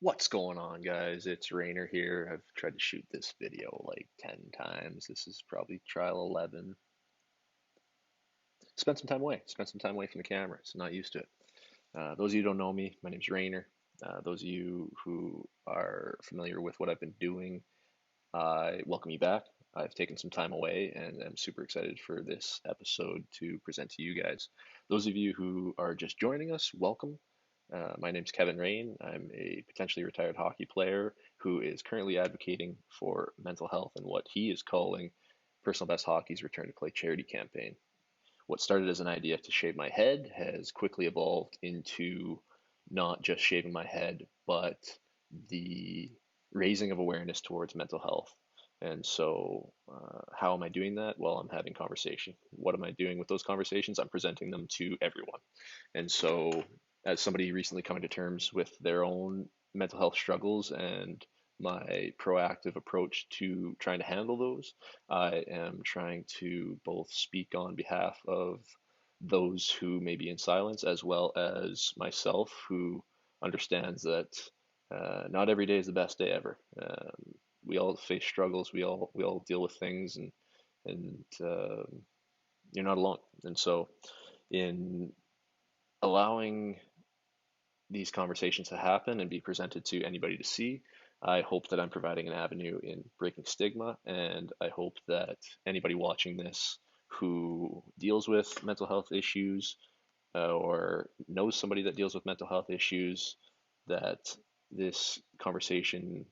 What's going on, guys? It's Rainer here. I've tried to shoot this video like 10 times. This is probably trial 11. Spent some time away. Spent some time away from the camera, so not used to it. Those of you who don't know me, my name's Rainer. Those of you who are familiar with what I've been doing, I welcome you back. I've taken some time away and I'm super excited for this episode to present to you guys. Those of you who are just joining us, welcome. My name's Kevin Raine. I'm a potentially retired hockey player who is currently advocating for mental health and what he is calling Personal Best Hockey's Return to Play charity campaign. What started as an idea to shave my head has quickly evolved into not just shaving my head, but the raising of awareness towards mental health. And so, how am I doing that? Well, I'm having conversation. What am I doing with those conversations? I'm presenting them to everyone. And so, as somebody recently coming to terms with their own mental health struggles and my proactive approach to trying to handle those, I am trying to both speak on behalf of those who may be in silence, as well as myself, who understands that not every day is the best day ever. We all face struggles. We all deal with things, and you're not alone. And so, in allowing these conversations to happen and be presented to anybody to see, I hope that I'm providing an avenue in breaking stigma, and I hope that anybody watching this who deals with mental health issues or knows somebody that deals with mental health issues, that this conversation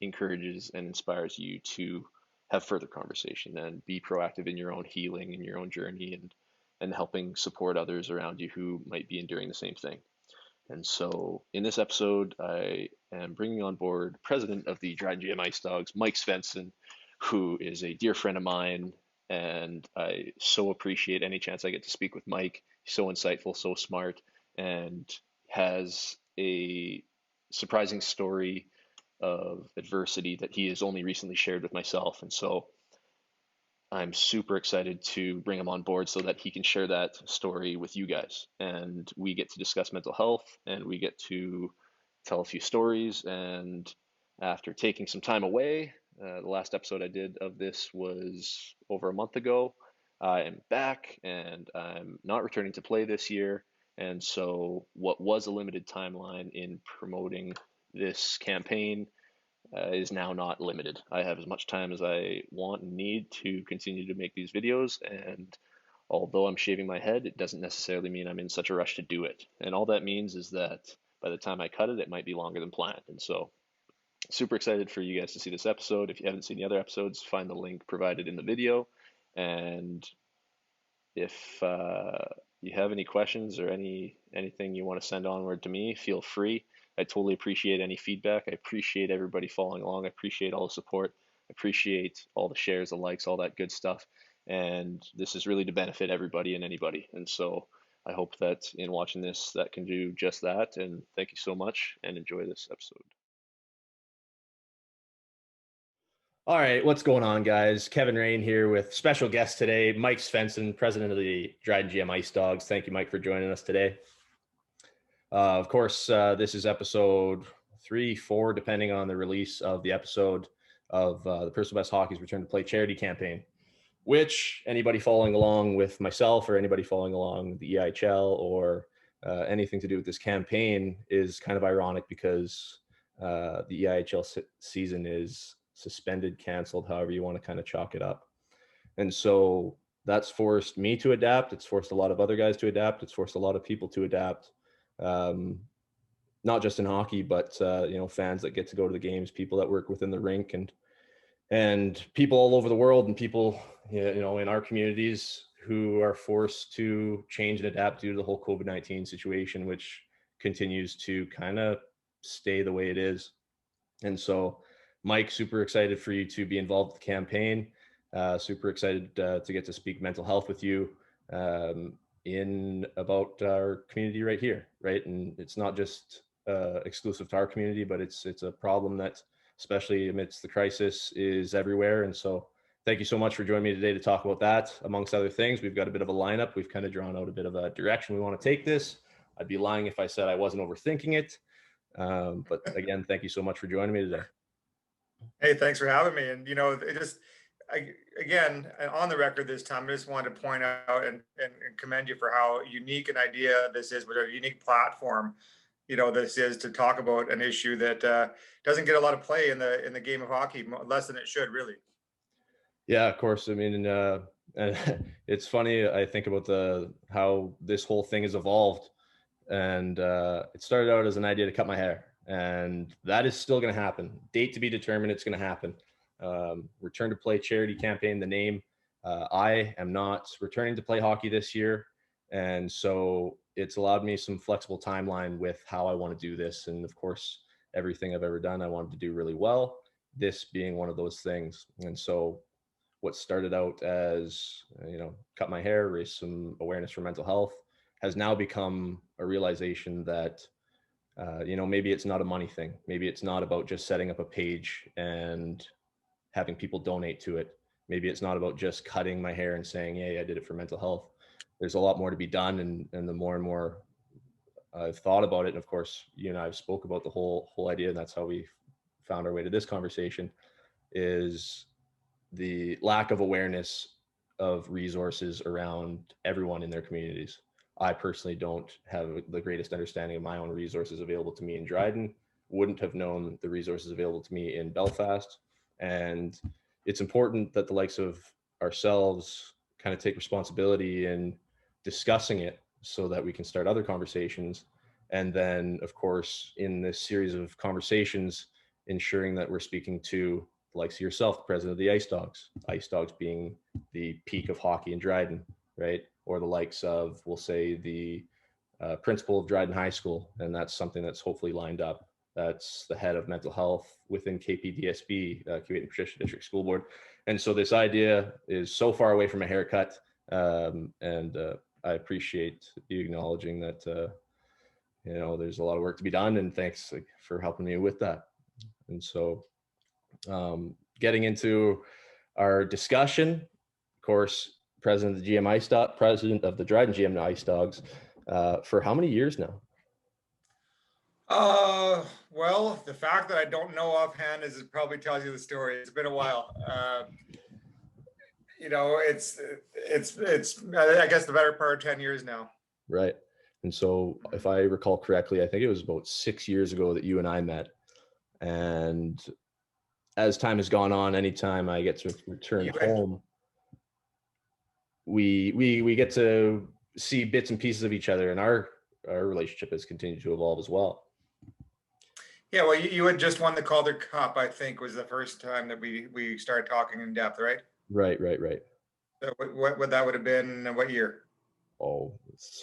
encourages and inspires you to have further conversation and be proactive in your own healing and your own journey and helping support others around you who might be enduring the same thing. And so in this episode, I am bringing on board president of the Dryden GM Ice Dogs, Mike Sveinson, who is a dear friend of mine. And I so appreciate any chance I get to speak with Mike. He's so insightful, so smart, and has a surprising story of adversity that he has only recently shared with myself. And so I'm super excited to bring him on board so that he can share that story with you guys. And we get to discuss mental health and we get to tell a few stories. And after taking some time away, the last episode I did of this was over a month ago. I am back and I'm not returning to play this year. And so, what was a limited timeline in promoting this campaign is now not limited. I have as much time as I want and need to continue to make these videos, and although I'm shaving my head, it doesn't necessarily mean I'm in such a rush to do it. And all that means is that by the time I cut it, it might be longer than planned. And so, super excited for you guys to see this episode. If you haven't seen the other episodes, find the link provided in the video. And if you have any questions or anything you want to send onward to me, feel free. I totally appreciate any feedback. I appreciate everybody following along. I appreciate all the support. I appreciate all the shares, the likes, all that good stuff. And this is really to benefit everybody and anybody. And so I hope that in watching this, that can do just that. And thank you so much and enjoy this episode. All right, what's going on, guys? Kevin Raine here with special guest today, Mike Sveinson, president of the Dryden GM Ice Dogs. Thank you, Mike, for joining us today. Of course, this is episode 3, 4, depending on the release of the episode of the Personal Best Hockey's Return to Play charity campaign, which anybody following along with myself or anybody following along with the EIHL or anything to do with this campaign is kind of ironic because the EIHL season is suspended, canceled, however you want to kind of chalk it up. And so that's forced me to adapt. It's forced a lot of other guys to adapt. It's forced a lot of people to adapt, not just in hockey, but fans that get to go to the games, people that work within the rink, and people all over the world, and people in our communities who are forced to change and adapt due to the whole COVID-19 situation, which continues to kind of stay the way it is. And so, Mike, super excited for you to be involved with the campaign. Super excited to get to speak mental health with you in about our community right here, right? And it's not just exclusive to our community, but it's a problem that, especially amidst the crisis, is everywhere. And so, thank you so much for joining me today to talk about that. Amongst other things, we've got a bit of a lineup. We've kind of drawn out a bit of a direction we want to take this. I'd be lying if I said I wasn't overthinking it. But again, thank you so much for joining me today. Hey, thanks for having me. And again, and on the record this time, I just wanted to point out and commend you for how unique an idea this is, with a unique platform. This is to talk about an issue that doesn't get a lot of play in the game of hockey, less than it should, really. Yeah, of course. I mean, and it's funny. I think about how this whole thing has evolved, and it started out as an idea to cut my hair, and that is still going to happen. Date to be determined. It's going to happen. Return to play charity campaign. The name. I am not returning to play hockey this year, and so it's allowed me some flexible timeline with how I want to do this. And of course, everything I've ever done, I wanted to do really well. This being one of those things, and so what started out as cut my hair, raise some awareness for mental health, has now become a realization that maybe it's not a money thing. Maybe it's not about just setting up a page and having people donate to it. Maybe it's not about just cutting my hair and saying, hey, I did it for mental health. There's a lot more to be done, and the more and more I've thought about it, and of course you and I have spoke about the whole idea, and that's how we found our way to this conversation, is the lack of awareness of resources around everyone in their communities. I personally don't have the greatest understanding of my own resources available to me in Dryden, wouldn't have known the resources available to me in Belfast. And it's important that the likes of ourselves kind of take responsibility in discussing it so that we can start other conversations. And then, of course, in this series of conversations, ensuring that we're speaking to the likes of yourself, the president of the Ice Dogs being the peak of hockey in Dryden, right? Or the likes of, we'll say, the principal of Dryden High School, and that's something that's hopefully lined up. That's the head of mental health within KPDSB, Keewatin Patricia District School Board. And so this idea is so far away from a haircut, and I appreciate you acknowledging that, there's a lot of work to be done, and thanks for helping me with that. And so getting into our discussion, of course, president of the Dryden GM Ice Dogs, for how many years now? Well, the fact that I don't know offhand is it probably tells you the story. It's been a while. It's I guess the better part of 10 years now. Right. And so if I recall correctly, I think it was about 6 years ago that you and I met. And as time has gone on, anytime I get to return home, we get to see bits and pieces of each other, and our relationship has continued to evolve as well. Yeah, well, you had just won the Calder Cup, I think, was the first time that we started talking in depth, right? Right. So what that would have been, what year? Oh, let's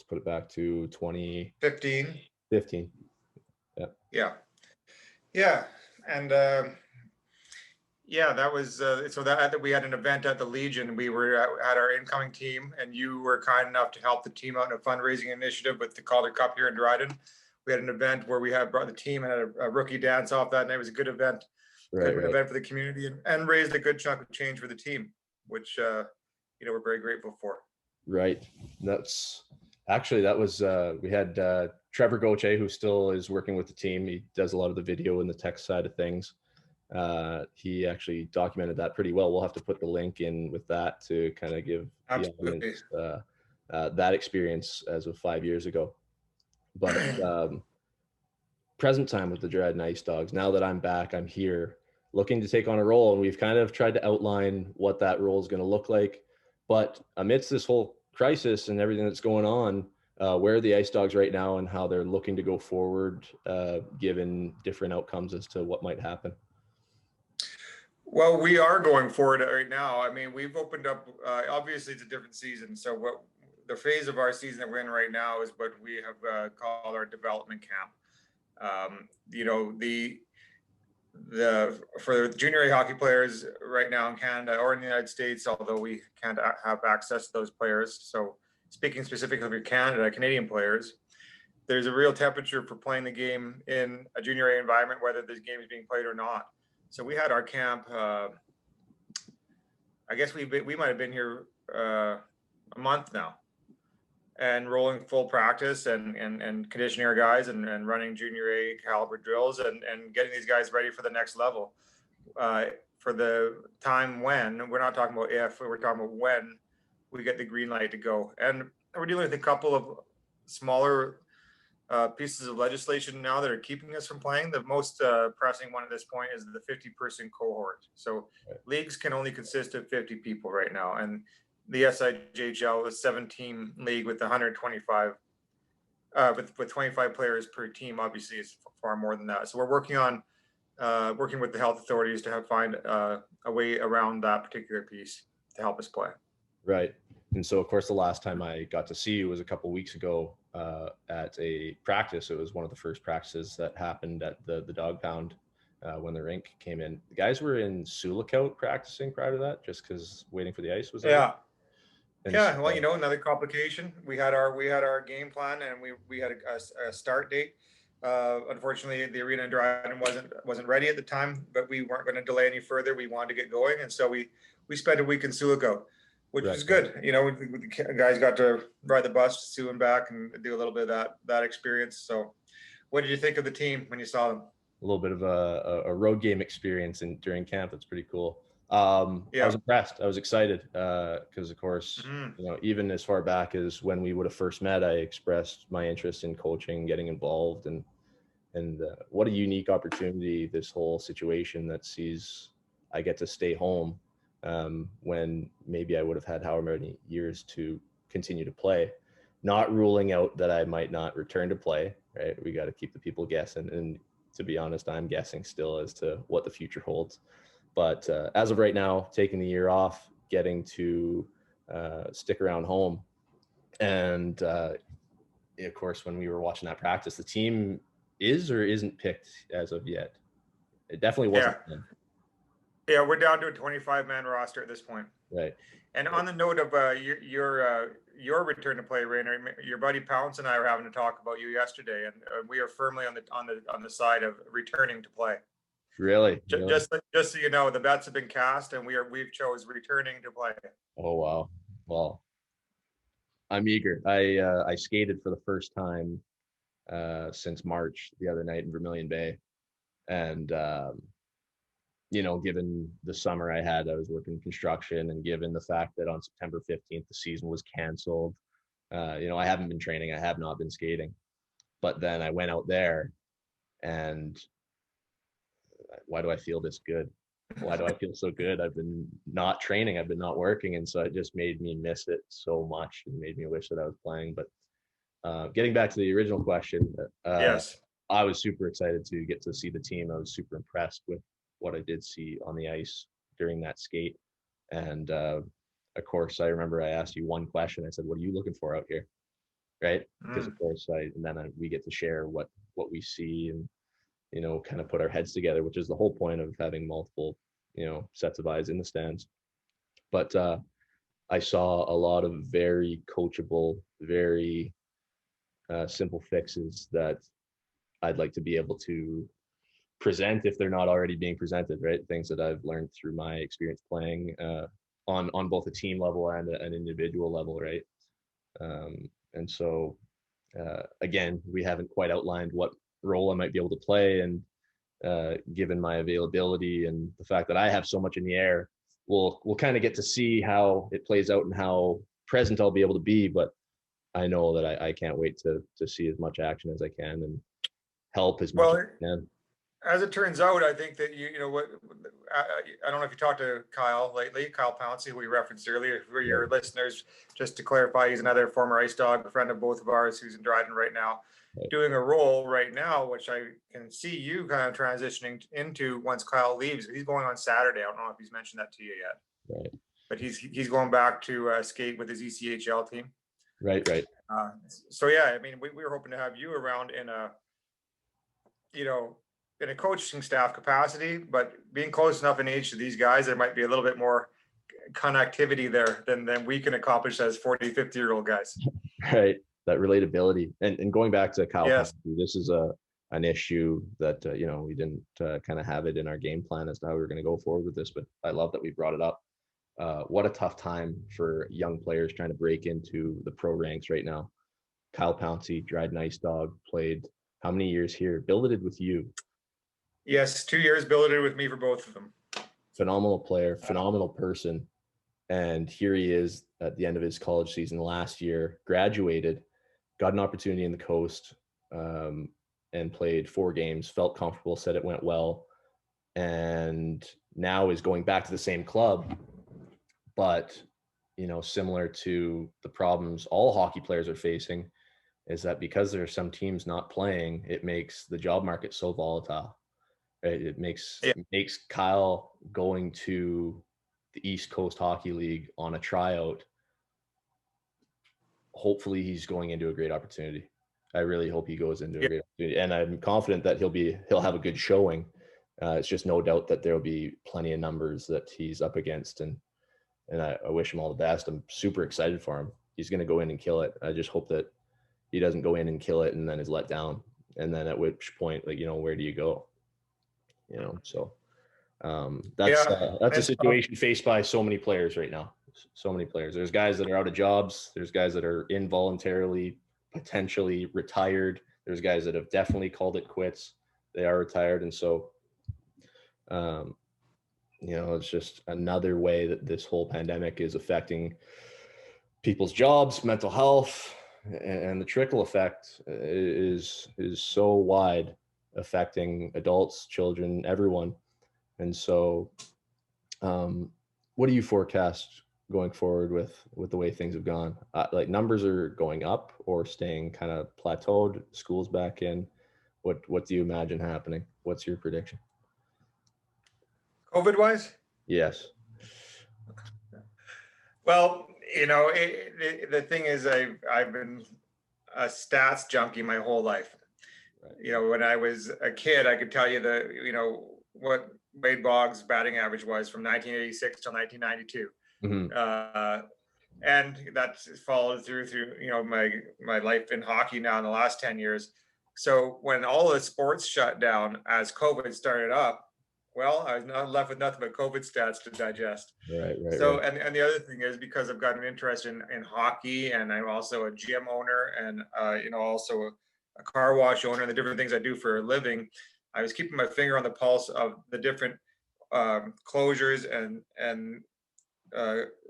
put it back to 2015. 15. Yeah. And that was so that we had an event at the Legion. We were at our incoming team, and you were kind enough to help the team out in a fundraising initiative with the Calder Cup here in Dryden. We had an event where we had brought the team and had a rookie dance off that night. It was a good event, event for the community, and raised a good chunk of change for the team, which we're very grateful for. Right. That was we had Trevor Goche, who still is working with the team. He does a lot of the video and the tech side of things. He actually documented that pretty well. We'll have to put the link in with that to kind of give the audience that experience as of 5 years ago. But present time with the Dryden Ice Dogs, now that I'm back, I'm here looking to take on a role, and we've kind of tried to outline what that role is going to look like. But amidst this whole crisis and everything that's going on, where are the Ice Dogs right now, and how they're looking to go forward, given different outcomes as to what might happen? Well, we are going forward right now. I mean, we've opened up, obviously it's a different season. So what the phase of our season that we're in right now is what we have called our development camp. For the junior A hockey players right now in Canada or in the United States, although we can't have access to those players. So speaking specifically for Canadian players, there's a real temperature for playing the game in a junior A environment, whether this game is being played or not. So we had our camp, I guess we might have been here a month now. and rolling full practice and conditioning our guys and running junior A caliber drills and getting these guys ready for the next level. For the time when, we're not talking about if, we're talking about when we get the green light to go. And we're dealing with a couple of smaller pieces of legislation now that are keeping us from playing. The most pressing one at this point is the 50-person cohort. So leagues can only consist of 50 people right now. And the SIJHL is a 7-team league with 125, with 25 players per team. Obviously, it's far more than that. So we're working on working with the health authorities to find a way around that particular piece to help us play. Right. And so, of course, the last time I got to see you was a couple of weeks ago at a practice. It was one of the first practices that happened at the dog pound when the rink came in. The guys were in Sulikout practicing prior to that, just because waiting for the ice was there. Yeah. Well, you know, another complication. We had our game plan, and we had a start date. Unfortunately, the arena in Dryden wasn't ready at the time, but we weren't going to delay any further. We wanted to get going, and so we spent a week in Sulikout, which was good. You know, the guys got to ride the bus to Sioux and back and do a little bit of that experience. So, what did you think of the team when you saw them? A little bit of a road game experience during camp. That's pretty cool. I was impressed. I was excited because, of course, you know, even as far back as when we would have first met, I expressed my interest in coaching, getting involved, and what a unique opportunity this whole situation that sees I get to stay home when maybe I would have had however many years to continue to play. Not ruling out that I might not return to play. Right, we got to keep the people guessing, and to be honest, I'm guessing still as to what the future holds. But as of right now, taking the year off, getting to stick around home. And of course, when we were watching that practice, the team is or isn't picked as of yet. It definitely wasn't. Yeah, we're down to a 25-man roster at this point. Right. And on the note of your return to play, Raine, your buddy Pounce and I were having to talk about you yesterday, and we are firmly on the side of returning to play. Really? Just so you know, the bets have been cast, and we've chose returning to play. Oh wow! Well, I'm eager. I skated for the first time since March the other night in Vermilion Bay, and you know, given the summer I had, I was working construction, and given the fact that on September 15th the season was canceled, you know, I haven't been training. I have not been skating, but then I went out there, and why do I feel this good? Why do I feel so good? I've been not training. I've been not working. And so it just made me miss it so much and made me wish that I was playing. But getting back to the original question, yes, I was super excited to get to see the team. I was super impressed with what I did see on the ice during that skate. And of course, I remember I asked you one question. I said, what are you looking for out here? Right? Because of course, we get to share what we see and, you know, kind of put our heads together, which is the whole point of having multiple, you know, sets of eyes in the stands. But I saw a lot of very coachable, very simple fixes that I'd like to be able to present if they're not already being presented, right? Things that I've learned through my experience playing on both a team level and an individual level, right? And so, again, we haven't quite outlined what role I might be able to play, and given my availability and the fact that I have so much in the air, we'll kind of get to see how it plays out and how present I'll be able to be. But I know that I can't wait to see as much action as I can and help as much as I can. As it turns out, I think that you know what, I don't know if you talked to Kyle lately, Kyle Pouncey, who we referenced earlier. For your listeners, just to clarify, he's another former Ice Dog, a friend of both of ours, who's in Dryden right now, doing a role right now, which I can see you kind of transitioning into once Kyle leaves. He's going on Saturday. I don't know if he's mentioned that to you yet. Right. But he's going back to skate with his ECHL team. Right. So yeah, I mean, we were hoping to have you around in a coaching staff capacity, but being close enough in age to these guys, there might be a little bit more connectivity there than we can accomplish as 40, 50-year-old guys. Right. That relatability. And going back to Kyle, yes. This is an issue that, you know, we didn't kind of have it in our game plan as to how we were going to go forward with this, but I love that we brought it up. what a tough time for young players trying to break into the pro ranks right now. Kyle Pouncey, Dryden Ice Dog, played how many years here? Billeted with you. Yes, 2 years billeted with me for both of them. Phenomenal player, phenomenal person. And here he is at the end of his college season last year, graduated, got an opportunity in the coast, and played 4 games, felt comfortable, said it went well, and now is going back to the same club. But, similar to the problems all hockey players are facing, is that because there are some teams not playing, it makes the job market so volatile. Right? It makes Kyle going to the East Coast Hockey League on a tryout. Hopefully he's going into a great opportunity. I really hope he goes into a great opportunity, and I'm confident that he'll have a good showing. It's just no doubt that there'll be plenty of numbers that he's up against, and I wish him all the best. I'm super excited for him. He's going to go in and kill it. I just hope that he doesn't go in and kill it and then is let down, and then at which point, where do you go? So that's a situation faced by so many players right now. So many players. There's guys that are out of jobs. There's guys that are involuntarily, potentially retired. There's guys that have definitely called it quits. They are retired. And so, it's just another way that this whole pandemic is affecting people's jobs, mental health, and the trickle effect is so wide, affecting adults, children, everyone. And so, what do you forecast going forward with the way things have gone? Like, numbers are going up or staying kind of plateaued, schools back in? What do you imagine happening? What's your prediction? COVID wise? Yes. Well, the thing is, I've been a stats junkie my whole life. Right. When I was a kid, I could tell you what Wade Boggs' batting average was from 1986 till 1992. Mm-hmm. And that's followed through my life in hockey now in the last 10 years. So when all the sports shut down as COVID started up, well, I was not left with nothing but COVID stats to digest. Right. So, right. And the other thing is, because I've got an interest in hockey, and I'm also a gym owner, and also a car wash owner, and the different things I do for a living, I was keeping my finger on the pulse of the different closures and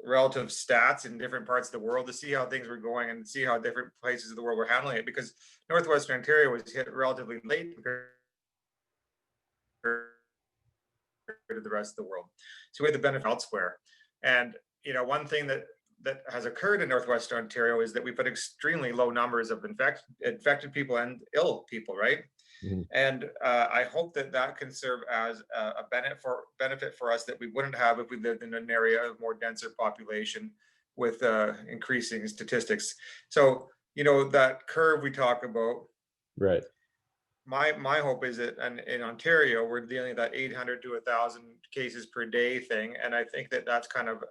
relative stats in different parts of the world to see how things were going and see how different places of the world were handling it, because Northwestern Ontario was hit relatively late compared to the rest of the world. So we had the benefit elsewhere. And one thing that has occurred in Northwestern Ontario is that we've had extremely low numbers of infected people and ill people, right? Mm-hmm. And I hope that can serve as a benefit for us that we wouldn't have if we lived in an area of more denser population with increasing statistics. So, that curve we talk about. Right. My hope is that in Ontario, we're dealing with that 800 to 1,000 cases per day thing. And I think that that's kind of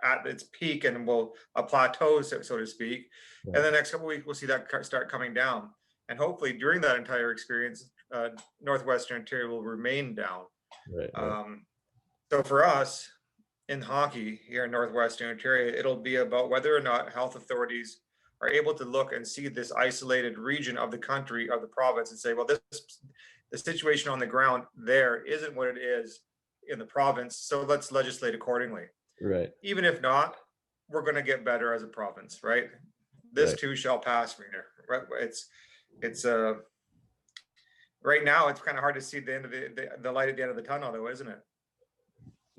at its peak and will a plateau, so to speak. Right. And the next couple of weeks, we'll see that start coming down. And hopefully during that entire experience, Northwestern Ontario will remain down. Right. So for us in hockey here in Northwestern Ontario, it'll be about whether or not health authorities are able to look and see this isolated region of the country, of the province, and say, well, the situation on the ground there isn't what it is in the province, so let's legislate accordingly. Right. Even if not, we're going to get better as a province, right? This too shall pass, Raine. Right? It's right now it's kind of hard to see the end of the light at the end of the tunnel, though, isn't it?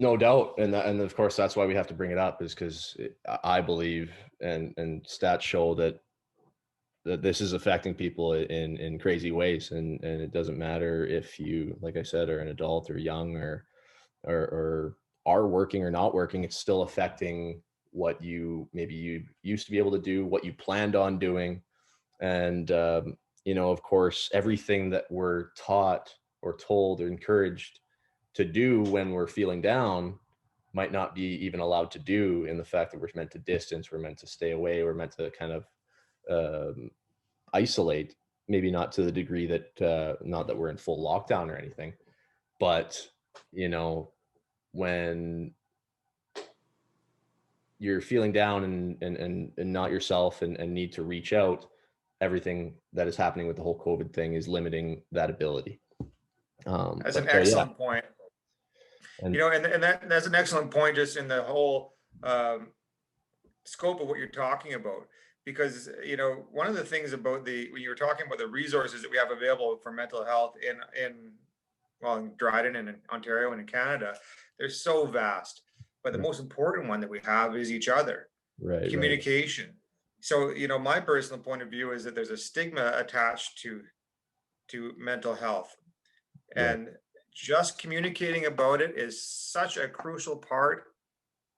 No doubt, and of course that's why we have to bring it up, is because I believe and stats show that this is affecting people in crazy ways, and it doesn't matter if you, like I said, are an adult or young or are working or not working. It's still affecting what you used to be able to do, what you planned on doing, and of course everything that we're taught or told or encouraged to do when we're feeling down might not be even allowed to do, in the fact that we're meant to distance, we're meant to stay away, we're meant to kind of isolate, maybe not to the degree that not that we're in full lockdown or anything, but when you're feeling down and not yourself and need to reach out, everything that is happening with the whole COVID thing is limiting that ability. That's an So, excellent point. And, and that's an excellent point, just in the whole scope of what you're talking about. Because, one of the things about when you were talking about the resources that we have available for mental health in Dryden and in Ontario and in Canada, they're so vast. But the most important one that we have is each other. Right. Communication. Right. So, my personal point of view is that there's a stigma attached to mental health. And just communicating about it is such a crucial part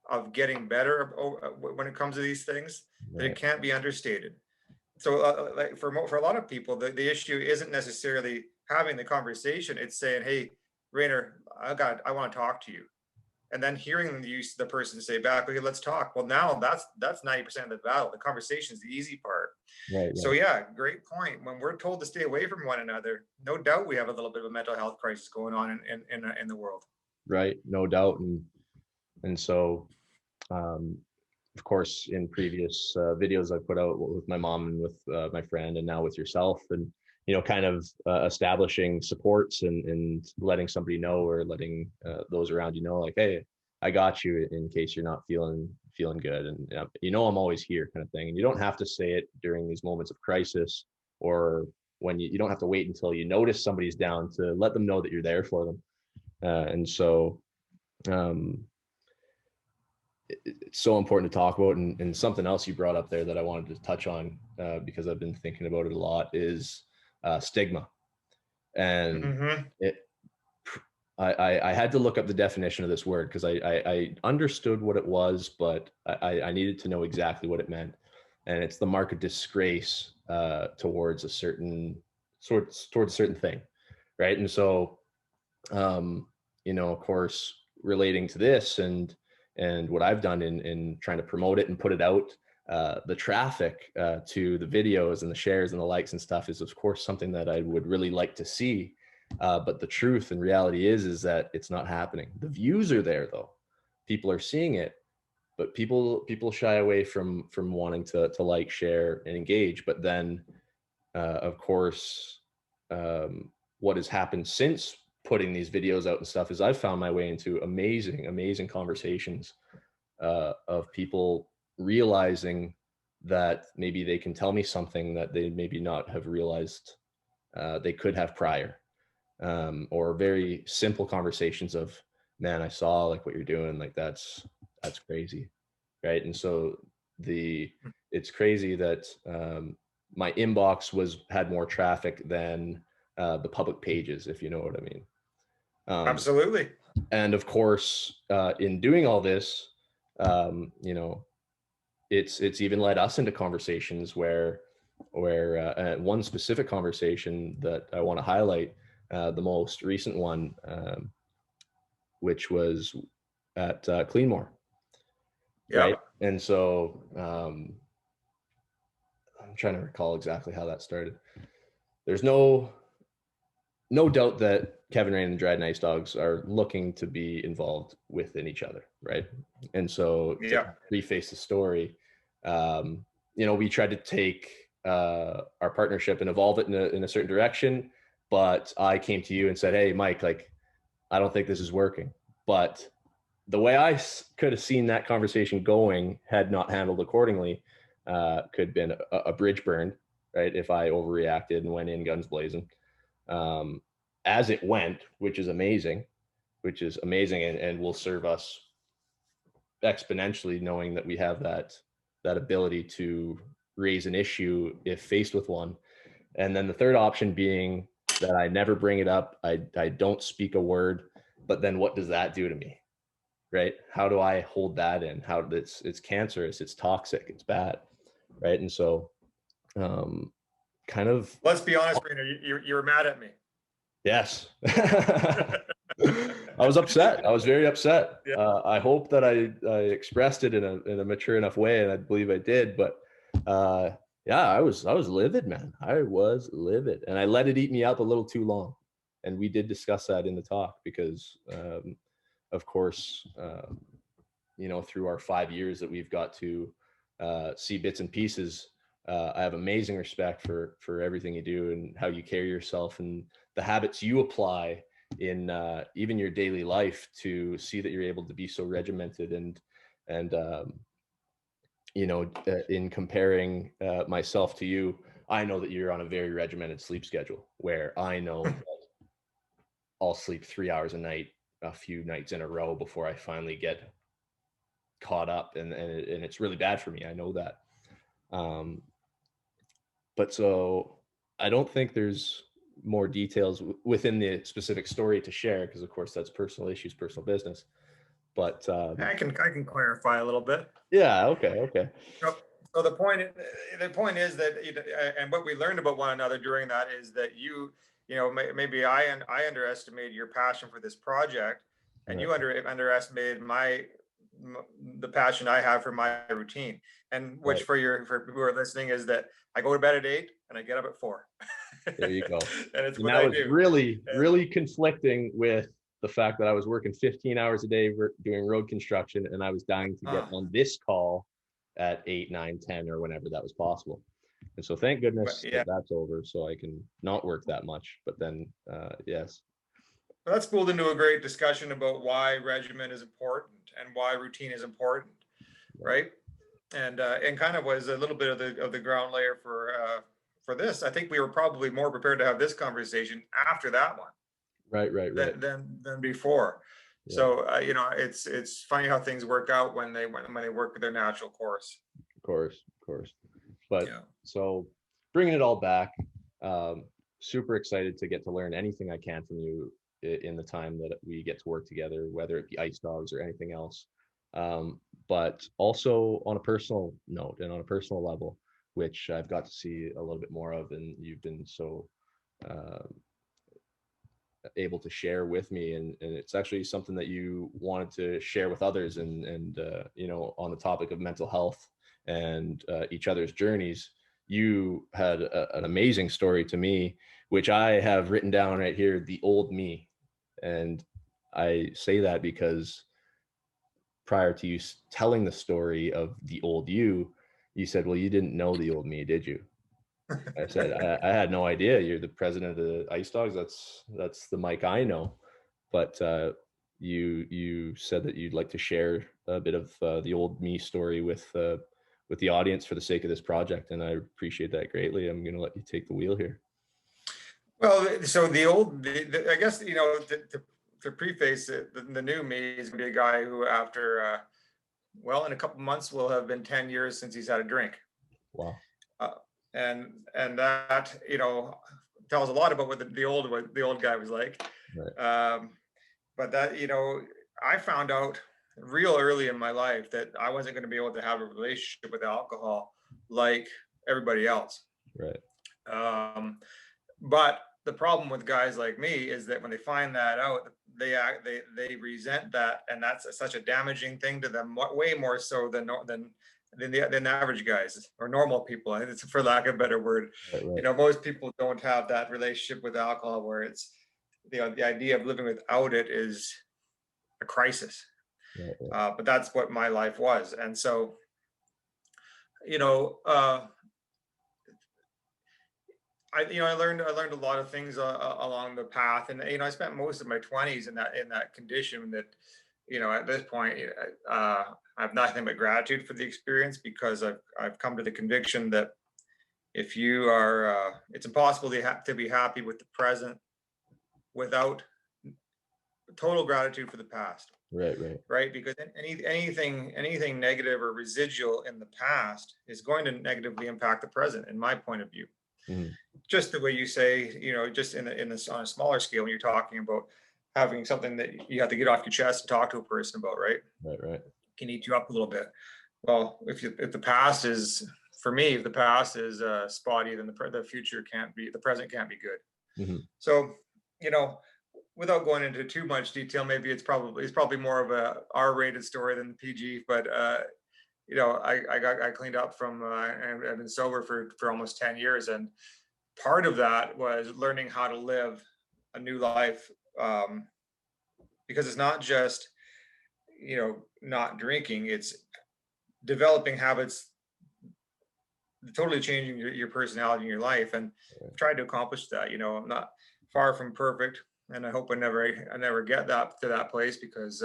of getting better when it comes to these things, that it can't be understated. So like for a lot of people, the issue isn't necessarily having the conversation. It's saying, hey, Rainer, I want to talk to you. And then hearing the person say back, okay, let's talk. Well, now that's 90% of the battle. The conversation is the easy part. Right. So yeah, great point. When we're told to stay away from one another, no doubt we have a little bit of a mental health crisis going on in the world. Right. No doubt. And so, of course, in previous videos I put out with my mom and with my friend, and now with yourself, and kind of establishing supports and letting somebody know, or letting those around you know, like, hey, I got you in case you're not feeling good, and I'm always here, kind of thing. And you don't have to say it during these moments of crisis, or when you don't have to wait until you notice somebody's down to let them know that you're there for them. And so it's so important to talk about. And something else you brought up there that I wanted to touch on, because I've been thinking about it a lot, is stigma. And I had to look up the definition of this word, because I understood what it was, but I needed to know exactly what it meant. And it's the mark of disgrace towards a certain thing, right? And so, of course, relating to this and what I've done in trying to promote it and put it out, the traffic to the videos and the shares and the likes and stuff is, of course, something that I would really like to see. But the truth and reality is that it's not happening. The views are there, though. People are seeing it, but people shy away from wanting to like, share, and engage. But then, of course, what has happened since putting these videos out and stuff is I've found my way into amazing conversations of people realizing that maybe they can tell me something that they maybe not have realized they could have prior, or very simple conversations of, man, I saw like what you're doing, like that's crazy, right? And so it's crazy that my inbox had more traffic than the public pages, if you know what I mean. Absolutely. And of course, in doing all this, it's even led us into conversations where one specific conversation that I want to highlight, the most recent one, which was at Cleanmore. Right. And so I'm trying to recall exactly how that started. There's no doubt that Kevin Raine and Dryden Ice Dogs are looking to be involved within each other, right? And so to preface the story, we tried to take our partnership and evolve it in a certain direction, but I came to you and said, hey, Mike, like, I don't think this is working. But the way I could have seen that conversation going, had not handled accordingly, could have been a bridge burned, right? If I overreacted and went in guns blazing. As it went, which is amazing, and will serve us exponentially, knowing that we have that ability to raise an issue if faced with one. And then the third option being that I never bring it up. I don't speak a word, but then what does that do to me? Right? How do I hold that in? It's cancerous, it's toxic, it's bad. Right? And so, kind of, let's be honest, Rainer, you were mad at me. Yes. I was upset. I was very upset. Yeah. I hope that I expressed it in a mature enough way, and I believe I did. But yeah, I was livid, man. I was livid, and I let it eat me up a little too long. And we did discuss that in the talk, because, of course, through our 5 years that we've got to see bits and pieces. I have amazing respect for everything you do and how you carry yourself and the habits you apply in even your daily life to see that you're able to be so regimented and in comparing myself to you, I know that you're on a very regimented sleep schedule where I know that I'll sleep 3 hours a night, a few nights in a row before I finally get caught up, and it's really bad for me. I know that. But so I don't think there's more details within the specific story to share, because of course that's personal issues, personal business. But I can clarify a little bit. Yeah. Okay. So the point is that, and what we learned about one another during that is that maybe I underestimated your passion for this project, and you underestimated the passion I have for my routine, and which for who are listening is that I go to bed at 8 and I get up at 4. There you go. And it's and what that I was do. really conflicting with the fact that I was working 15 hours a day doing road construction, and I was dying to get on this call at 8, 9, 10, or whenever that was possible. And so thank goodness that's over, so I can not work that much. But then, yes. Well, that spooled into a great discussion about why regimen is important and why routine is important, right? And kind of was a little bit of the ground layer for this. I think we were probably more prepared to have this conversation after that one, right, than before. Yeah. So it's funny how things work out when they work their natural course. Of course. But so bringing it all back, super excited to get to learn anything I can from you in the time that we get to work together, whether it be Ice Dogs or anything else. But also on a personal note and on a personal level, which I've got to see a little bit more of, and you've been so able to share with me, and it's actually something that you wanted to share with others, and on the topic of mental health and each other's journeys. You had an amazing story to me, which I have written down right here, the old me. And I say that because prior to you telling the story of the old you said, well, you didn't know the old me, did you? I said, I had no idea. You're the president of the Ice Dogs. That's the Mike I know. But you said that you'd like to share a bit of the old me story with the audience for the sake of this project, and I appreciate that greatly. I'm going to let you take the wheel here. Well, so I guess to preface it, the new me is going to be a guy who, after in a couple months, will have been 10 years since he's had a drink. Wow. And that tells a lot about what the old guy was like. Right. But that I found out real early in my life that I wasn't going to be able to have a relationship with alcohol like everybody else. Right. But the problem with guys like me is that when they find that out, they resent that, and that's such a damaging thing to them, way more so than average guys or normal people. I think it's, for lack of a better word. Right. Most people don't have that relationship with alcohol where it's the idea of living without it is a crisis. Right. But that's what my life was, and so I learned a lot of things along the path, and I spent most of my 20s in that condition that at this point I have nothing but gratitude for the experience, because I've come to the conviction that if you are it's impossible to be happy with the present without total gratitude for the past. Right, because anything negative or residual in the past is going to negatively impact the present, in my point of view. Mm-hmm. Just the way you say, just on a smaller scale, when you're talking about having something that you have to get off your chest and talk to a person about, right? Right. Can eat you up a little bit. Well, if the past is, for me, if the past is spotty, then the present can't be good. Mm-hmm. So, without going into too much detail, maybe it's probably more of a R-rated story than the PG, but I cleaned up from and I've been sober for almost 10 years, and part of that was learning how to live a new life, because it's not just not drinking. It's developing habits, totally changing your personality in your life, and tried to accomplish that. I'm not far from perfect, and I hope I never get that to that place, because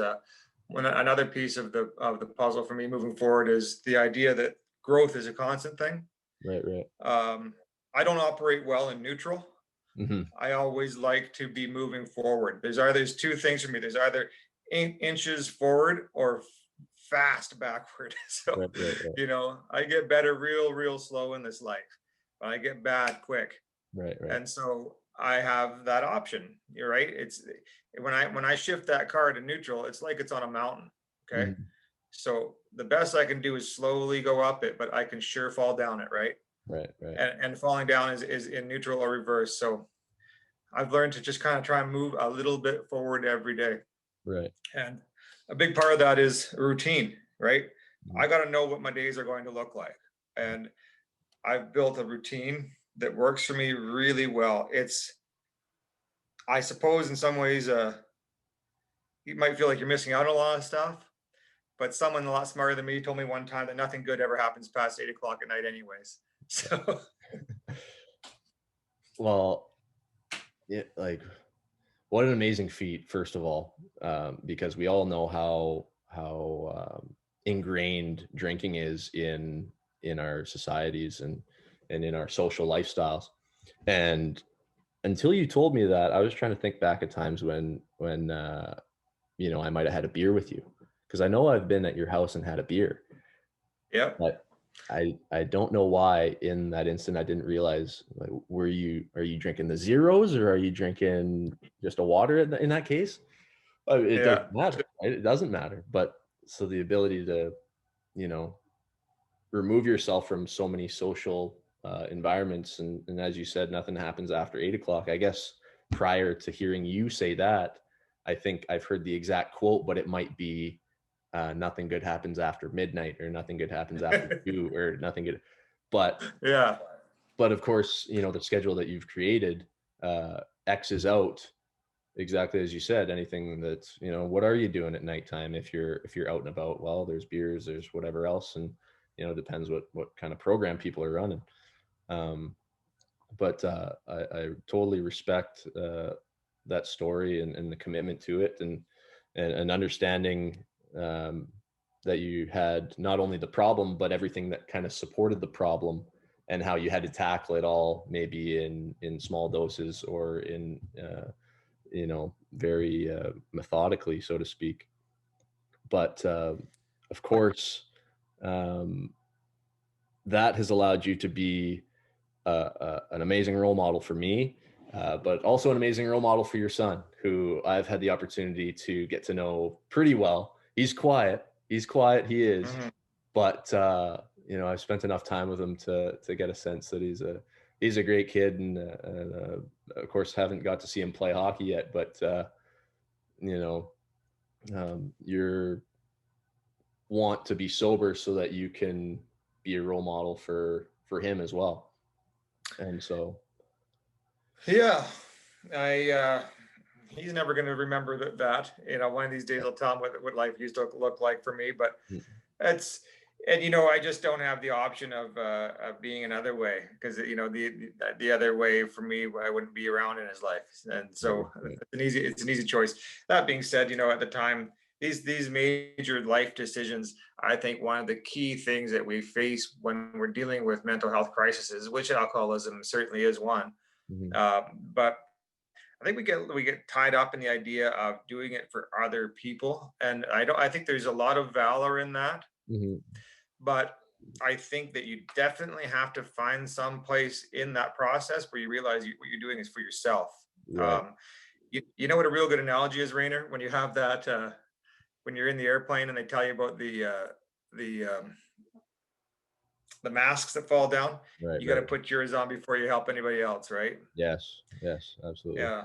when another piece of the puzzle for me moving forward is the idea that growth is a constant thing. Right. I don't operate well in neutral. Mm-hmm. I always like to be moving forward. There's two things for me. There's either inches forward or fast backward. So, Right. I get better real slow in this life, but I get bad quick. Right. And so I have that option. You're right. It's when I shift that car to neutral, it's like it's on a mountain. Okay. Mm-hmm. So the best I can do is slowly go up it, but I can sure fall down it. Right. Right. And falling down is in neutral or reverse. So I've learned to just kind of try and move a little bit forward every day. Right. And a big part of that is routine, right? Mm-hmm. I got to know what my days are going to look like. And I've built a routine that works for me really well. It's, I suppose in some ways, you might feel like you're missing out on a lot of stuff, but someone a lot smarter than me told me one time that nothing good ever happens past 8 o'clock at night anyways. So. Well, what an amazing feat, first of all, because we all know how ingrained drinking is in our societies and in our social lifestyles. And until you told me that, I was trying to think back at times when I might have had a beer with you, because I know I've been at your house and had a beer. Yeah. But I don't know why in that instant I didn't realize, like, are you drinking the zeros, or are you drinking just a water in that case? It doesn't matter, right? It doesn't matter. But so the ability to, remove yourself from so many social environments, and as you said, nothing happens after 8 o'clock. I guess prior to hearing you say that, I think I've heard the exact quote, but it might be nothing good happens after midnight, or nothing good happens after 2, or nothing good. But of course, the schedule that you've created X's out, exactly as you said, anything that's, what are you doing at nighttime if you're out and about? Well, there's beers, there's whatever else, and depends what kind of program people are running. But I totally respect that story and the commitment to it, and understanding that you had not only the problem, but everything that kind of supported the problem, and how you had to tackle it all, maybe in small doses, or in very methodically, so to speak. But of course, that has allowed you to be an amazing role model for me, but also an amazing role model for your son, who I've had the opportunity to get to know pretty well. He's quiet, he is, mm-hmm. But I've spent enough time with him to get a sense that he's a great kid, and of course haven't got to see him play hockey yet, but you're want to be sober so that you can be a role model for him as well. And so he's never going to remember that. One of these days I'll tell him what life used to look like for me, but I just don't have the option of being another way, because the other way for me, I wouldn't be around in his life, and so it's an easy choice. That being said, at the time, these major life decisions, I think one of the key things that we face when we're dealing with mental health crises, which alcoholism certainly is one, but I think we get tied up in the idea of doing it for other people, and I think there's a lot of valor in that. Mm-hmm. But I think that you definitely have to find some place in that process where you realize what you're doing is for yourself. Right. You know what a real good analogy is, Raine? When you have that, when you're in the airplane and they tell you about the masks that fall down, you got to put yours on before you help anybody else, right? Yes, absolutely. Yeah.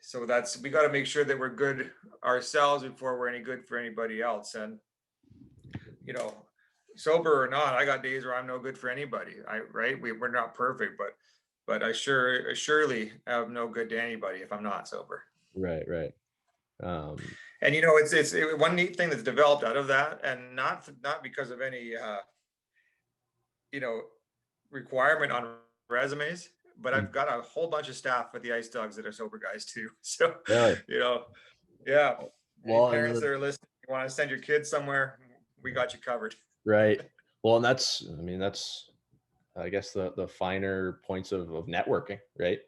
So we got to make sure that we're good ourselves before we're any good for anybody else. And, sober or not, I got days where I'm no good for anybody. We're not perfect, but I surely have no good to anybody if I'm not sober. Right. And it's one neat thing that's developed out of that, and not because of any requirement on resumes, but I've got a whole bunch of staff with the Ice Dogs that are sober guys too. So, Really? Yeah. Any Well, parents that are listening, you want to send your kids somewhere, we got you covered. right. Well, and that's I guess the finer points of networking, right?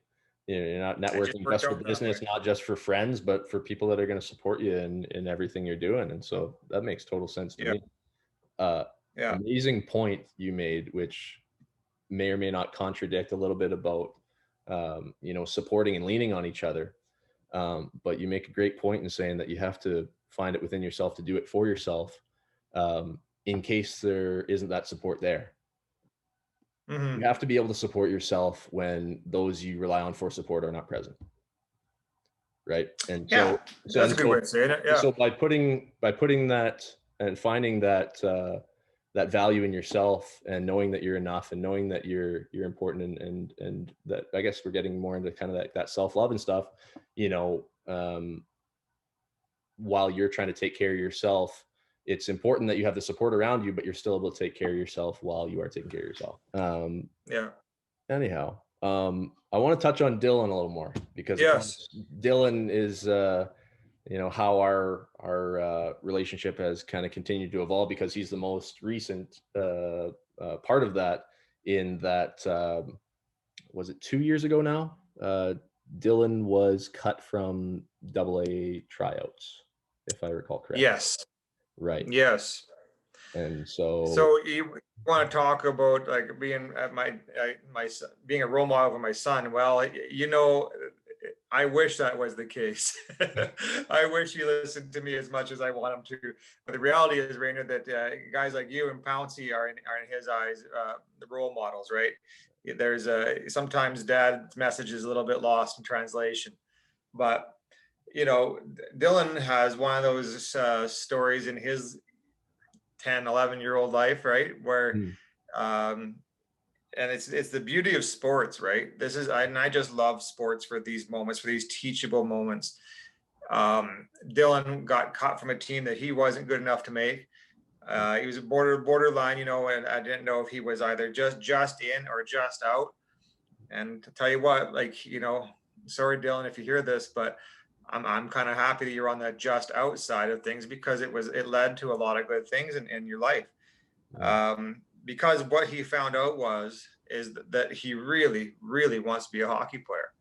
You're not networking just for business, not just for friends, but for people that are going to support you in everything you're doing. And so that makes total sense to me. Amazing point you made, which may or may not contradict a little bit about, supporting and leaning on each other. But you make a great point in saying that you have to find it within yourself to do it for yourself, in case there isn't that support there. You have to be able to support yourself when those you rely on for support are not present. Right. And so that's a good way of saying it. Yeah. So by putting that and finding that that value in yourself and knowing that you're enough and knowing that you're important and that, I guess we're getting more into kind of that self-love and stuff, while you're trying to take care of yourself, it's important that you have the support around you, but you're still able to take care of yourself while you are taking care of yourself. Anyhow, I want to touch on Dylan a little more because Dylan is, how our relationship has kind of continued to evolve, because he's the most recent part of that. In that, was it 2 years ago now? Dylan was cut from AA tryouts, if I recall correctly. Yes. Right. Yes. And so you want to talk about like being at my being a role model for my son. Well, I wish that was the case. I wish he listened to me as much as I want him to. But the reality is, Raine, that guys like you and Pouncey are in his eyes the role models, right? There's sometimes Dad's message is a little bit lost in translation, but Dylan has one of those stories in his 10, 11-year-old life, right? Where, and it's the beauty of sports, right? I just love sports for these moments, for these teachable moments. Dylan got cut from a team that he wasn't good enough to make. He was a borderline, and I didn't know if he was either just in or just out. And to tell you what, sorry, Dylan, if you hear this, but I'm kind of happy that you're on that just outside of things, because it led to a lot of good things in your life. Because what he found out is that he really, really wants to be a hockey player.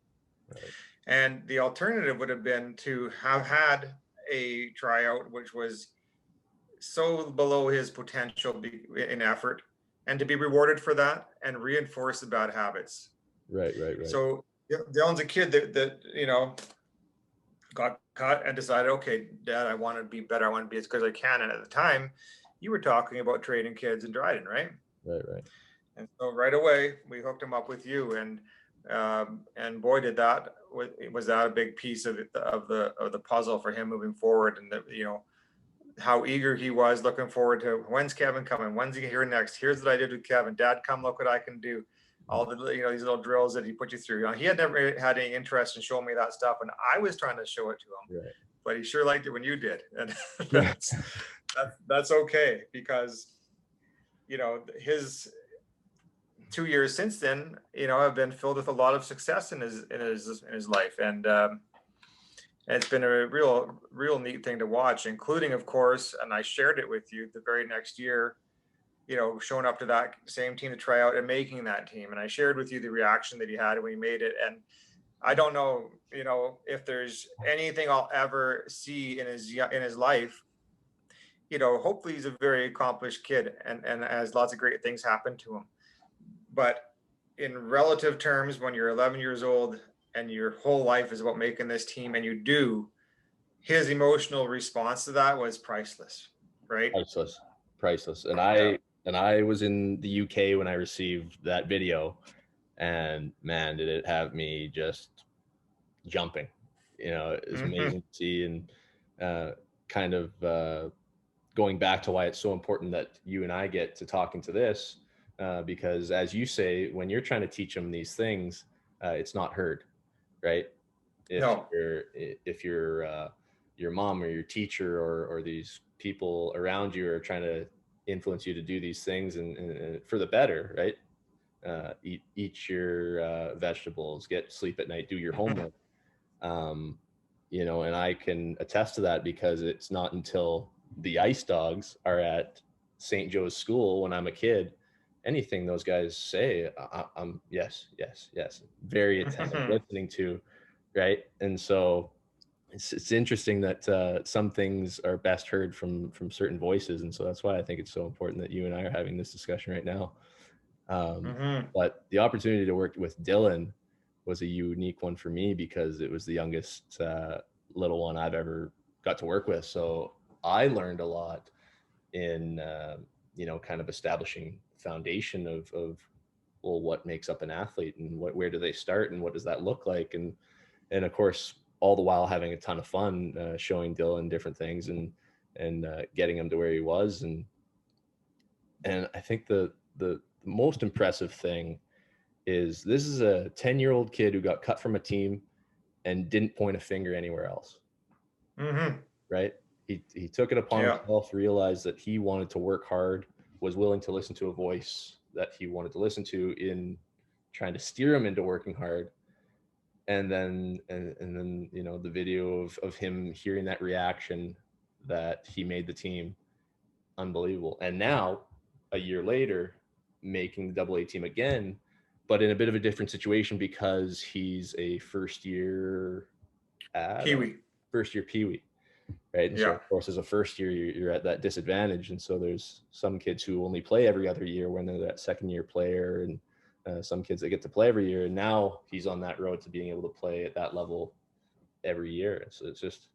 Right. And the alternative would have been to have had a tryout, which was so below his potential in effort, and to be rewarded for that and reinforce the bad habits. Right. So Dylan's a kid that got cut and decided, okay, Dad, I want to be better. I want to be as good as I can. And at the time, you were talking about trading kids in Dryden, right? Right. And so right away, we hooked him up with you, and boy, did that was that a big piece of the puzzle for him moving forward, and how eager he was, looking forward to when's Kevin coming, when's he here next? Here's what I did with Kevin. Dad, come look what I can do. All the these little drills that he put you through. He had never had any interest in showing me that stuff, and I was trying to show it to him. Right. But he sure liked it when you did, and that's okay, because his 2 years since then have been filled with a lot of success in his life, and it's been a real neat thing to watch, including, of course, and I shared it with you the very next year, showing up to that same team to try out and making that team. And I shared with you the reaction that he had when he made it. And I don't know, if there's anything I'll ever see in his life. Hopefully he's a very accomplished kid and has lots of great things happen to him. But in relative terms, when you're 11 years old and your whole life is about making this team, and you do, his emotional response to that was priceless, right? Priceless. And I was in the UK when I received that video, and man, did it have me just jumping. It was amazing to see, and kind of going back to why it's so important that you and I get to talk into this, because as you say, when you're trying to teach them these things, it's not heard, right? If you're your mom or your teacher or these people around you are trying to influence you to do these things and for the better, right? Eat your vegetables, get sleep at night, do your homework. um, and I can attest to that because it's not until the Ice Dogs are at St. Joe's school when I'm a kid, anything those guys say, I'm yes, yes, yes, very attentive, listening to, right? And so it's interesting that some things are best heard from certain voices, and so that's why I think it's so important that you and I are having this discussion right now. But the opportunity to work with Dylan was a unique one for me because it was the youngest little one I've ever got to work with. So I learned a lot in kind of establishing foundation of well, what makes up an athlete and where do they start and what does that look like, and of course all the while having a ton of fun showing Dylan different things and getting him to where he was. And I think the most impressive thing is this is a 10-year-old kid who got cut from a team and didn't point a finger anywhere else. Right? He took it upon himself, realized that he wanted to work hard, was willing to listen to a voice that he wanted to listen to in trying to steer him into working hard. And then the video of him hearing that reaction that he made the team, unbelievable. And now a year later making the AA team again, but in a bit of a different situation because he's a first year Pee-wee, right? And so of course as a first year you're at that disadvantage, and so there's some kids who only play every other year when they're that second year player, and some kids that get to play every year, and now he's on that road to being able to play at that level every year. So it's just,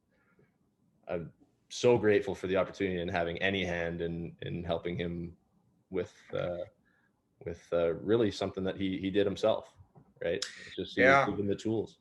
I'm so grateful for the opportunity and having any hand in helping him with really something that he did himself, right? It's just he was given the tools.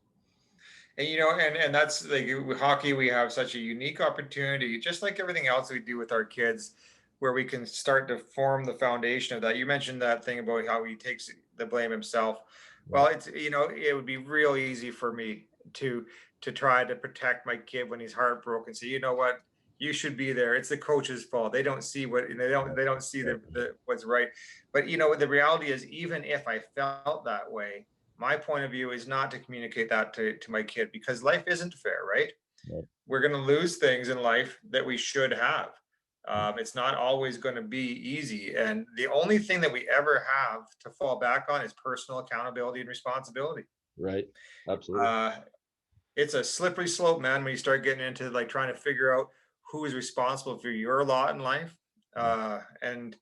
And and that's like with hockey, we have such a unique opportunity, just like everything else we do with our kids, where we can start to form the foundation of that. You mentioned that thing about how he takes the blame himself. Well, it's it would be real easy for me to try to protect my kid when he's heartbroken. So you know what, you should be there. It's the coach's fault. They don't see what they don't see the what's right. But the reality is, even if I felt that way, my point of view is not to communicate that to my kid, because life isn't fair, right? We're going to lose things in life that we should have. It's not always going to be easy. And the only thing that we ever have to fall back on is personal accountability and responsibility. Right. Absolutely. It's a slippery slope, man, when you start getting into like trying to figure out who is responsible for your lot in life. And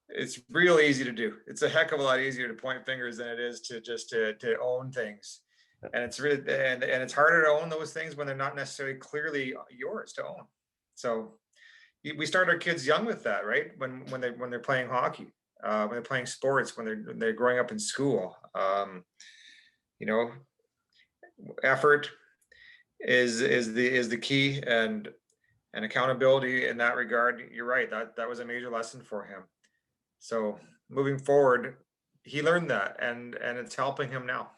it's real easy to do. It's a heck of a lot easier to point fingers than it is to just to own things. And it's really and it's harder to own those things when they're not necessarily clearly yours to own. So we start our kids young with that, right? When they're playing hockey, when they're playing sports, when they're growing up in school. Effort is the key, and accountability in that regard. You're right. That was a major lesson for him. So moving forward, he learned that, and it's helping him now.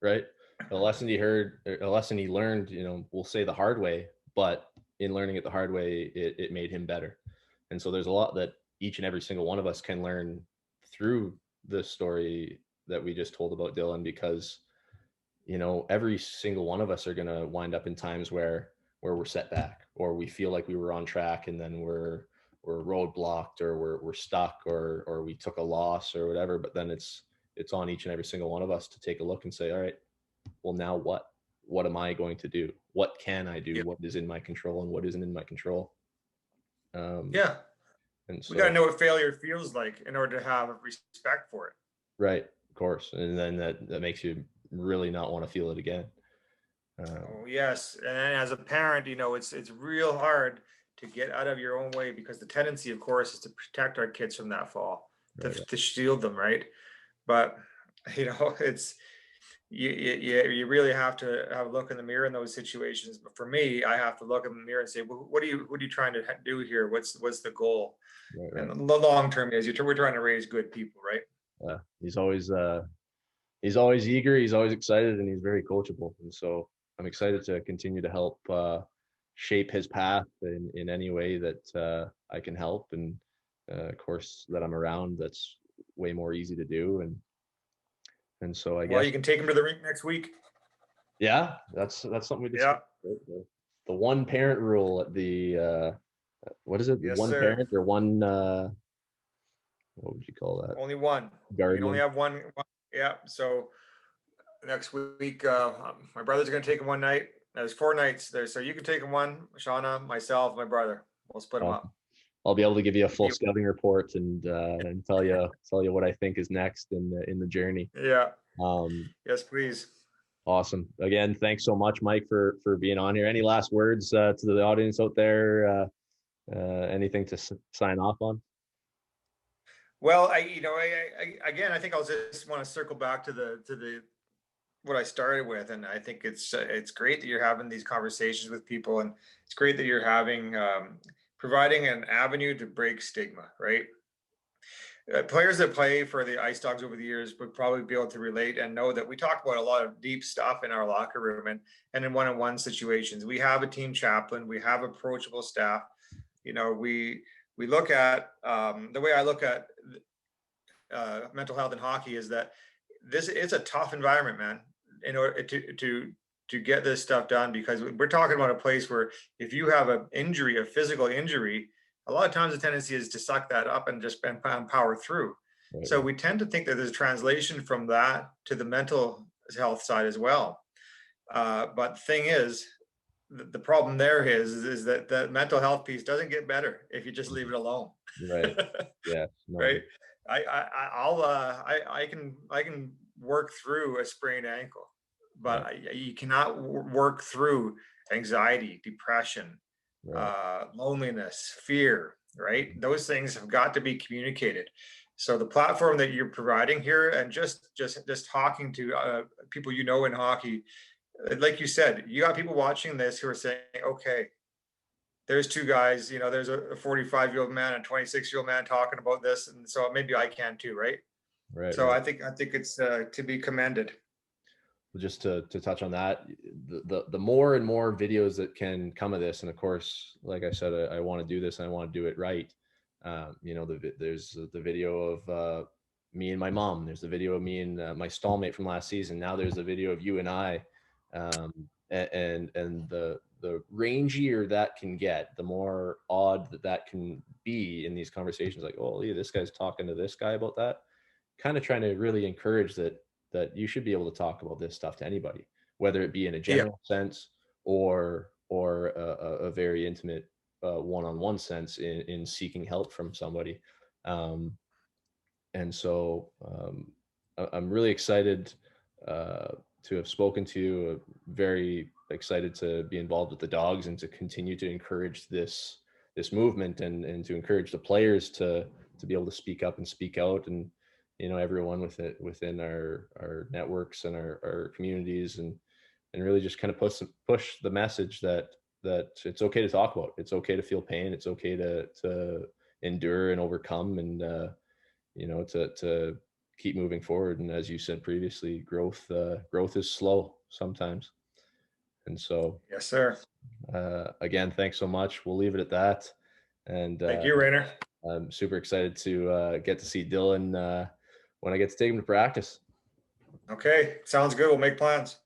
Right. A lesson he learned, we'll say the hard way, but in learning it the hard way, it made him better. And so there's a lot that each and every single one of us can learn through the story that we just told about Dylan, because, every single one of us are going to wind up in times where we're set back, or we feel like we were on track and then we're roadblocked, or we're stuck, or we took a loss or whatever. But then it's on each and every single one of us to take a look and say, all right, well, now what am I going to do? What can I do? What is in my control and what isn't in my control? And so we got to know what failure feels like in order to have respect for it. Right. Of course. And then that makes you really not want to feel it again. Yes. And as a parent, it's real hard to get out of your own way, because the tendency, of course, is to protect our kids from that fall, to shield them, right? But it's you really have to have a look in the mirror in those situations. But for me, I have to look in the mirror and say, well, what are you trying to do here? What's the goal? Right. And the long term is we're trying to raise good people, right? Yeah. He's always eager, he's always excited, and he's very coachable. And so I'm excited to continue to help shape his path in any way that I can help. And of course, that I'm around, that's way more easy to do. And so I Well, guess, you can take him to the rink next week. yeah, that's something we Yeah. discussed. Right? The one parent rule at the what is it? Yes, One sir. parent or one what would you call that? Only one. You can Guardian. only have one. Yeah. So next week, my brother's going to take him one night. There's 4 nights there, so you can take him one. Shauna, myself, my brother. We'll split them up. I'll be able to give you a full scouting report and tell you what I think is next in the journey. Yeah. Um, Yes, please. Awesome. Again, thanks so much, Mike, for being on here. Any last words to the audience out there? Anything to sign off on? Well, again, I think I'll just want to circle back to the what I started with, and I think it's great that you're having these conversations with people, and it's great that you're having providing an avenue to break stigma, right? Players that play for the Ice Dogs over the years would probably be able to relate and know that we talk about a lot of deep stuff in our locker room and in one-on-one situations. We have a team chaplain, we have approachable staff. We look at the way I look at mental health in hockey is that this is a tough environment, man, in order to get this stuff done, because we're talking about a place where if you have a physical injury, a lot of times the tendency is to suck that up and just power through. Right. So we tend to think that there's a translation from that to the mental health side as well. But the thing is, the problem there is that the mental health piece doesn't get better if you just leave it alone. Right. Yeah. No. Right. I can work through a sprained ankle, but right. You cannot work through anxiety, depression, right. Loneliness, fear, right? Those things have got to be communicated. So the platform that you're providing here, and just talking to people in hockey, like you said, you got people watching this who are saying, okay, there's 2 guys, there's a 45-year-old man and a 26-year-old man talking about this, and so maybe I can too, right? Right. So right. I think it's to be commended. Just to touch on that, the more and more videos that can come of this, and of course, like I said, I want to do this and I want to do it right. There's the video of me and my mom. There's the video of me and my stallmate from last season. Now there's the video of you and I, and the rangier that can get, the more odd that can be in these conversations. Like, oh, yeah, this guy's talking to this guy about that. Kind of trying to really encourage that you should be able to talk about this stuff to anybody, whether it be in a general sense or a very intimate one-on-one sense in seeking help from somebody. And so I'm really excited to have spoken to you, very excited to be involved with the Dogs and to continue to encourage this movement and to encourage the players to be able to speak up and speak out, and everyone within our networks and our communities, and really just kind of push the message that it's okay to talk about. It's okay to feel pain. It's okay to endure and overcome, and to keep moving forward. And as you said previously, growth is slow sometimes. And so, yes, sir. Again, thanks so much. We'll leave it at that. And thank you, Rainer. I'm super excited to get to see Dylan when I get to take him to practice. Okay, sounds good. We'll make plans.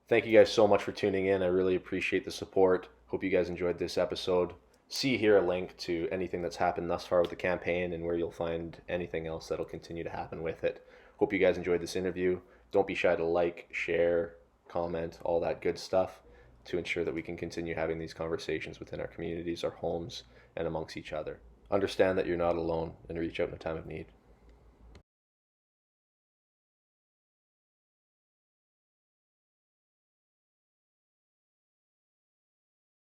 Thank you guys so much for tuning in. I really appreciate the support. Hope you guys enjoyed this episode. See here a link to anything that's happened thus far with the campaign and where you'll find anything else that'll continue to happen with it. Hope you guys enjoyed this interview. Don't be shy to like, share, comment, all that good stuff to ensure that we can continue having these conversations within our communities, our homes, and amongst each other. Understand that you're not alone, and reach out in a time of need.